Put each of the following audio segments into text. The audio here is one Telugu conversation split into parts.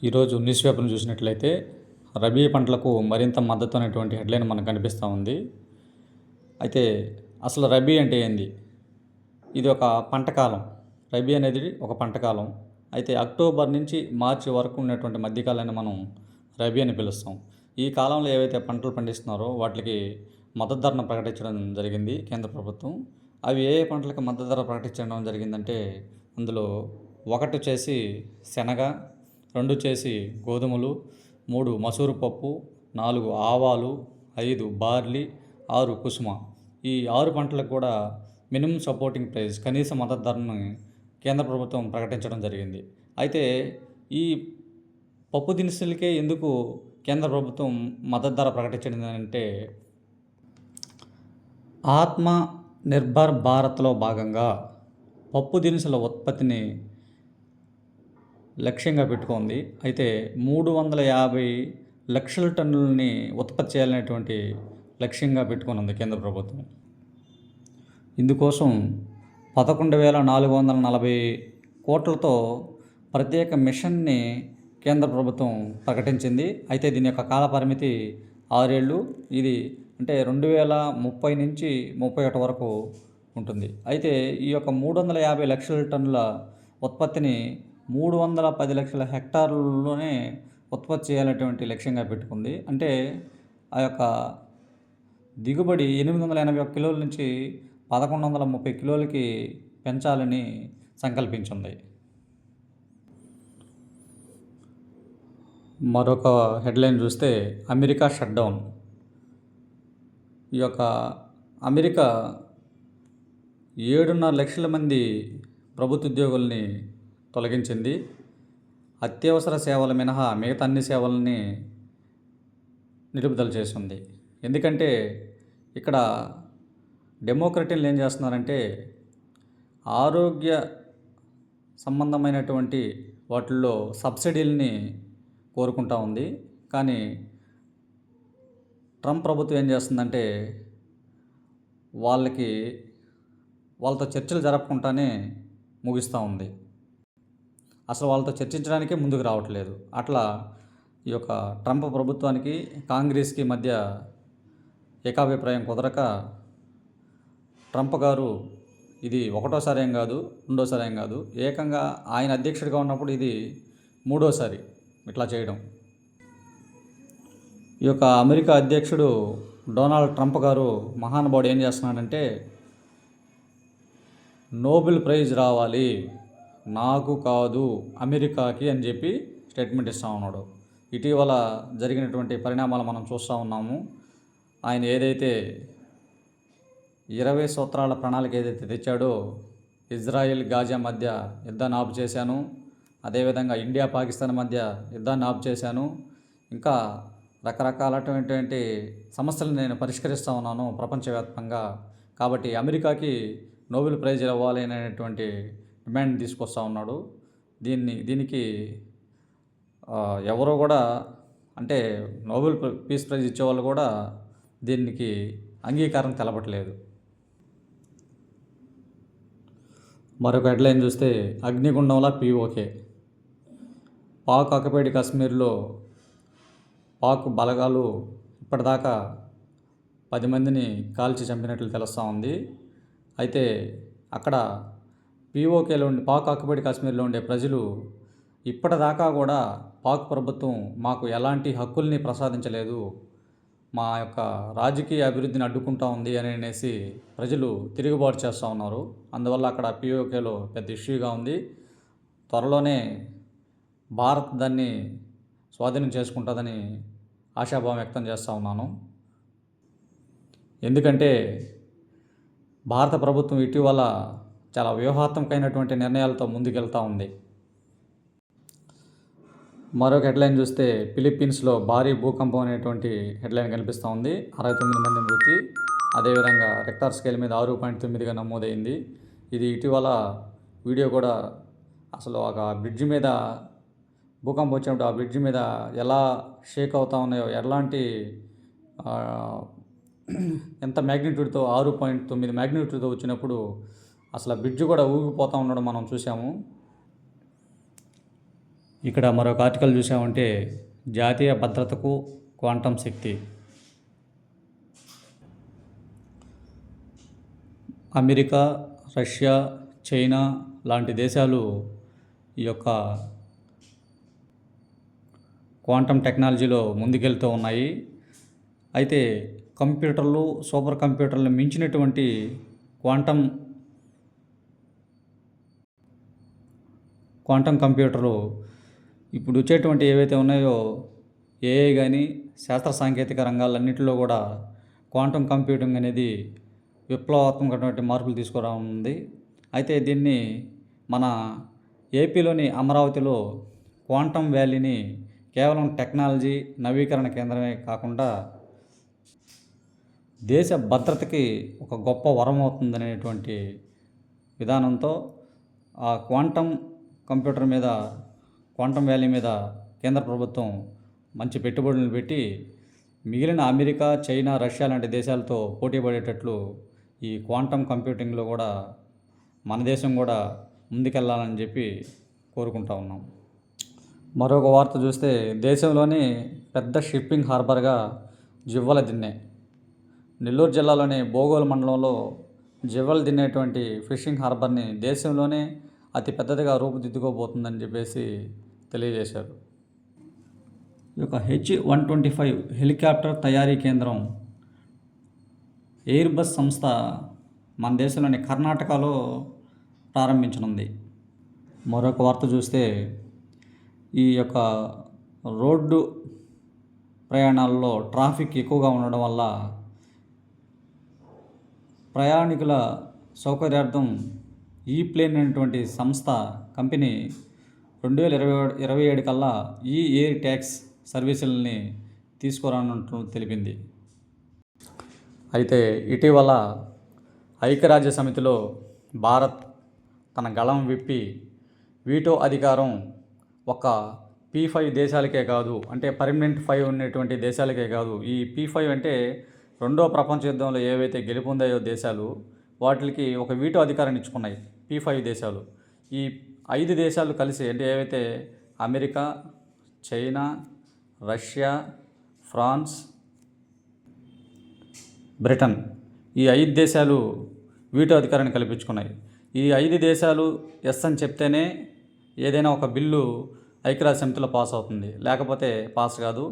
ఈరోజు న్యూస్ పేపర్ను చూసినట్లయితే రబీ పంటలకు మరింత మద్దతు అనేటువంటి హెడ్లైన్ మనకు కనిపిస్తూ ఉంది. అయితే అసలు రబీ అంటే ఏంది? ఇది ఒక పంట కాలం. రబీ అనేది ఒక పంట కాలం. అయితే అక్టోబర్ నుంచి మార్చి వరకు ఉన్నటువంటి మధ్యకాలాన్ని మనం రబీ అని పిలుస్తాం. ఈ కాలంలో ఏవైతే పంటలు పండిస్తున్నారో వాటికి మద్దతు ధరను ప్రకటించడం జరిగింది కేంద్ర ప్రభుత్వం. అవి ఏ పంటలకు మద్దతు ధర ప్రకటించడం జరిగిందంటే అందులో ఒకటి వచ్చేసి శనగ, 2 వచ్చేసి గోధుమలు, 3 మసూరు పప్పు, 4 ఆవాలు, 5 బార్లీ, 6 కుసుమ. ఈ 6 పంటలకు కూడా మినిమం సపోర్టింగ్ ప్రైస్ కనీస మద్దతు ధరను కేంద్ర ప్రభుత్వం ప్రకటించడం జరిగింది. అయితే ఈ పప్పు దినుసులకే ఎందుకు కేంద్ర ప్రభుత్వం మద్దతు ధర ప్రకటించింది అంటే ఆత్మ నిర్భర్ భారత్లో భాగంగా పప్పు దినుసుల ఉత్పత్తిని లక్ష్యంగా పెట్టుకుంది. అయితే 350 లక్షల టన్నులని ఉత్పత్తి చేయాలనేటువంటి లక్ష్యంగా పెట్టుకుని ఉంది కేంద్ర ప్రభుత్వం. ఇందుకోసం 11,440 కోట్లతో ప్రత్యేక మిషన్ని కేంద్ర ప్రభుత్వం ప్రకటించింది. అయితే దీని యొక్క కాల పరిమితి 6 ఏళ్ళు. ఇది అంటే 2030 నుంచి 31 వరకు ఉంటుంది. అయితే ఈ యొక్క 350 లక్షల టన్నుల ఉత్పత్తిని 310 లక్షల హెక్టార్లలోనే ఉత్పత్తి చేయాలనేటువంటి లక్ష్యంగా పెట్టుకుంది. అంటే ఆ యొక్క దిగుబడి 881 కిలోల నుంచి 1130 కిలోలకి పెంచాలని సంకల్పించింది. మరొక హెడ్లైన్ చూస్తే అమెరికా షట్డౌన్. ఈ యొక్క అమెరికా 7.5 లక్షల మంది ప్రభుత్వ ఉద్యోగుల్ని తొలగించింది. అత్యవసర సేవలు మినహా మిగతా అన్ని సేవలని నిలుపుదల చేసింది. ఎందుకంటే ఇక్కడ డెమోక్రటీలు ఏం చేస్తున్నారంటే ఆరోగ్య సంబంధమైనటువంటి వాటిల్లో సబ్సిడీలని కోరుకుంటా ఉంది. కానీ ట్రంప్ ప్రభుత్వం ఏం చేస్తుందంటే వాళ్ళతో చర్చలు జరపకుండానే ముగిస్తూ ఉంది. అసలు వాళ్ళతో చర్చించడానికే ముందుకు రావట్లేదు. అట్లా ఈ యొక్క ట్రంప్ ప్రభుత్వానికి కాంగ్రెస్కి మధ్య ఏకాభిప్రాయం కుదరక ట్రంప్ గారు ఇది ఒకటోసారి ఏం కాదు, రెండోసారి ఏం కాదు, ఏకంగా ఆయన అధ్యక్షుడిగా ఉన్నప్పుడు ఇది 3వసారి ఇట్లా చేయడం. ఈ యొక్క అమెరికా అధ్యక్షుడు డొనాల్డ్ ట్రంప్ గారు మహానుభావుడు ఏం చేస్తున్నాడంటే నోబెల్ ప్రైజ్ రావాలి, నాకు కాదు అమెరికాకి అని చెప్పి స్టేట్మెంట్ ఇస్తూ ఉన్నాడు. ఇటీవల జరిగినటువంటి పరిణామాలు మనం చూస్తూ ఉన్నాము. ఆయన ఏదైతే 20 సూత్రాల ప్రణాళిక ఏదైతే తెచ్చాడో, ఇజ్రాయెల్ గాజా మధ్య యుద్ధాన్ని ఆపు చేశాను, అదేవిధంగా ఇండియా పాకిస్తాన్ మధ్య యుద్ధాన్ని ఆపు చేశాను, ఇంకా రకరకాలైనటువంటి సమస్యలను నేను పరిష్కరిస్తూ ఉన్నాను ప్రపంచవ్యాప్తంగా, కాబట్టి అమెరికాకి నోబెల్ ప్రైజ్ ఇవ్వాలి అనేటువంటి డిమాండ్ తీసుకొస్తూ ఉన్నాడు. దీనికి ఎవరో కూడా అంటే నోబెల్ పీస్ ప్రైజ్ ఇచ్చేవాళ్ళు కూడా దీనికి అంగీకారం తెలపట్లేదు. మరొక హెడ్లైన్ చూస్తే అగ్నిగుండంలా పీఓకే. పాక్ ఆక్యుపైడ్ కాశ్మీర్లో పాక్ బలగాలు ఇప్పటిదాకా 10 మందిని కాల్చి చంపినట్లు తెలుస్తూ ఉంది. అయితే అక్కడ పాక్ ఆక్యుపైడ్ కాశ్మీర్లో ఉండే ప్రజలు ఇప్పటిదాకా కూడా పాక్ ప్రభుత్వం మాకు ఎలాంటి హక్కుల్ని ప్రసాదించలేదు, మా యొక్క రాజకీయ అభివృద్ధిని అడ్డుకుంటా ఉంది అని అనేసి ప్రజలు తిరుగుబాటు చేస్తూ ఉన్నారు. అందువల్ల అక్కడ పీఓకేలో పెద్ద ఇష్యూగా ఉంది. త్వరలోనే భారత్ దాన్ని స్వాధీనం చేసుకుంటుందని ఆశాభావం వ్యక్తం చేస్తూ ఉన్నాను. ఎందుకంటే భారత ప్రభుత్వం ఇటీవల చాలా వ్యూహాత్మకమైనటువంటి నిర్ణయాలతో ముందుకెళ్తూ ఉంది. మరొక హెడ్లైన్ చూస్తే ఫిలిప్పీన్స్లో భారీ భూకంపం అనేటువంటి హెడ్లైన్ కనిపిస్తూ ఉంది. 69 మంది మృతి, అదేవిధంగా రెక్టార్ స్కేల్ మీద 6.9గా నమోదైంది. ఇది ఇటీవల వీడియో కూడా అసలు ఒక బ్రిడ్జ్ మీద భూకంపం వచ్చినప్పుడు ఆ బ్రిడ్జ్ మీద ఎలా షేక్ అవుతూ ఉన్నాయో, ఎలాంటి ఎంత మ్యాగ్నిట్యూడ్తో 6.9 మ్యాగ్నిట్యూడ్తో వచ్చినప్పుడు అసలు ఆ బ్రిడ్జ్ కూడా ఊగిపోతూ ఉండడం మనం చూసాము. ఇక్కడ మరొక ఆర్టికల్ చూసామంటే జాతీయ భద్రతకు క్వాంటం శక్తి. అమెరికా, రష్యా, చైనా లాంటి దేశాలు ఈ యొక్క క్వాంటం టెక్నాలజీలో ముందుకెళ్తూ ఉన్నాయి. అయితే కంప్యూటర్లు, సూపర్ కంప్యూటర్లు మించినటువంటి క్వాంటం కంప్యూటర్లు ఇప్పుడు వచ్చేటువంటి ఏవైతే ఉన్నాయో ఏఐ కానీ శాస్త్ర సాంకేతిక రంగాలన్నింటిలో కూడా క్వాంటం కంప్యూటింగ్ అనేది విప్లవాత్మకమైనటువంటి మార్పులు తీసుకురానుంది. అయితే దీన్ని మన ఏపీలోని అమరావతిలో క్వాంటం వ్యాలీని కేవలం టెక్నాలజీ నవీకరణ కేంద్రమే కాకుండా దేశ భద్రతకి ఒక గొప్ప వరం అవుతుందనేటువంటి విధానంతో ఆ క్వాంటం కంప్యూటర్ మీద, క్వాంటం వ్యాలీ మీద కేంద్ర ప్రభుత్వం మంచి పెట్టుబడులను పెట్టి మిగిలిన అమెరికా, చైనా, రష్యా లాంటి దేశాలతో పోటీ పడేటట్లు ఈ క్వాంటం కంప్యూటింగ్లో కూడా మన దేశం కూడా ముందుకెళ్ళాలని చెప్పి కోరుకుంటా ఉన్నాం. మరొక వార్త చూస్తే దేశంలోని పెద్ద షిప్పింగ్ హార్బర్గా జివ్వల దిన్నె. నెల్లూరు జిల్లాలోని బోగోలు మండలంలో జివ్వల దిన్నేటువంటి ఫిషింగ్ హార్బర్ని దేశంలోనే అతి పెద్దదిగా రూపుదిద్దుకోబోతుందని చెప్పేసి తెలియజేశారు. ఈ యొక్క H-125 హెలికాప్టర్ తయారీ కేంద్రం ఎయిర్బస్ సంస్థ మన దేశంలోని కర్ణాటకలో ప్రారంభించనుంది. మరొక వార్త చూస్తే ఈ యొక్క రోడ్డు ప్రయాణాల్లో ట్రాఫిక్ ఎక్కువగా ఉండడం వల్ల ప్రయాణికుల సౌకర్యార్థం ఈ ప్లేన్ అనేటువంటి కంపెనీ 2027 కల్లా ఈ ఎయిర్ ట్యాక్స్ సర్వీసులని తీసుకురానున్నట్లు తెలిపింది. అయితే ఇటీవల ఐక్యరాజ్య సమితిలో భారత్ తన గళం విప్పి వీటో అధికారం ఒక P5 దేశాలకే కాదు, అంటే పర్మనెంట్ 5 ఉన్నటువంటి దేశాలకే కాదు, ఈ P5 అంటే రెండో ప్రపంచ యుద్ధంలో ఏవైతే గెలుపొందాయో దేశాలు వాటికి ఒక వీటో అధికారాన్ని ఇచ్చుకున్నాయి P5 దేశాలు. ఈ 5 దేశాలు కలిసి, అంటే ఏవైతే America, China, Russia, France, Britain, ఈ 5 దేశాలు వీటో అధికారాన్ని కల్పించుకున్నాయి. ఈ 5 దేశాలు ఎస్ అని చెప్తేనే ఏదైనా ఒక బిల్లు ఐక్యరాజ్య సమితిలో పాస్ అవుతుంది, లేకపోతే పాస్ కాదు.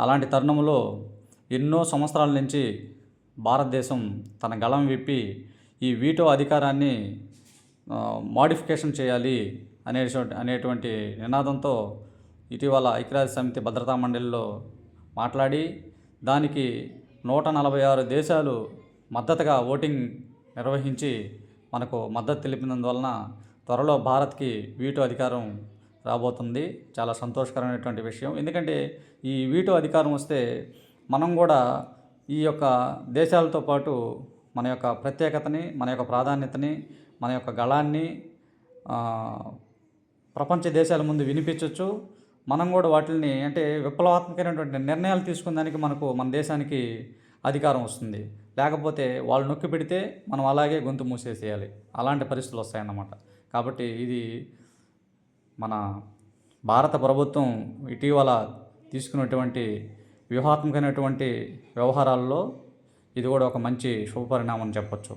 అలాంటి తరుణంలో ఎన్నో సంవత్సరాల నుంచి భారతదేశం తన గళం విప్పి ఈ వీటో అధికారాన్ని మోడిఫికేషన్ చేయాలి అనేటువంటి నినాదంతో ఇటీవల ఐక్యరాజ్య సమితి భద్రతా మండలిలో మాట్లాడి దానికి 146 దేశాలు మద్దతుగా ఓటింగ్ నిర్వహించి మనకు మద్దతు తెలిపినందువలన త్వరలో భారత్కి వీటో అధికారం రాబోతుంది. చాలా సంతోషకరమైనటువంటి విషయం. ఎందుకంటే ఈ వీటో అధికారం వస్తే మనం కూడా ఈ యొక్క దేశాలతో పాటు మన యొక్క ప్రత్యేకతని, మన యొక్క ప్రాధాన్యతని, మన యొక్క గళాన్ని ప్రపంచ దేశాల ముందు వినిపించవచ్చు. మనం కూడా వాటిని, అంటే విప్లవాత్మకమైనటువంటి నిర్ణయాలు తీసుకునేదానికి మన దేశానికి అధికారం వస్తుంది. లేకపోతే వాళ్ళు నొక్కి పెడితే మనం అలాగే గొంతు మూసేసేయాలి, అలాంటి పరిస్థితులు వస్తాయన్నమాట. కాబట్టి ఇది మన భారత ప్రభుత్వం ఇటీవల తీసుకున్నటువంటి వ్యూహాత్మకమైనటువంటి వ్యవహారాల్లో ఇది కూడా ఒక మంచి శుభపరిణామం చెప్పొచ్చు.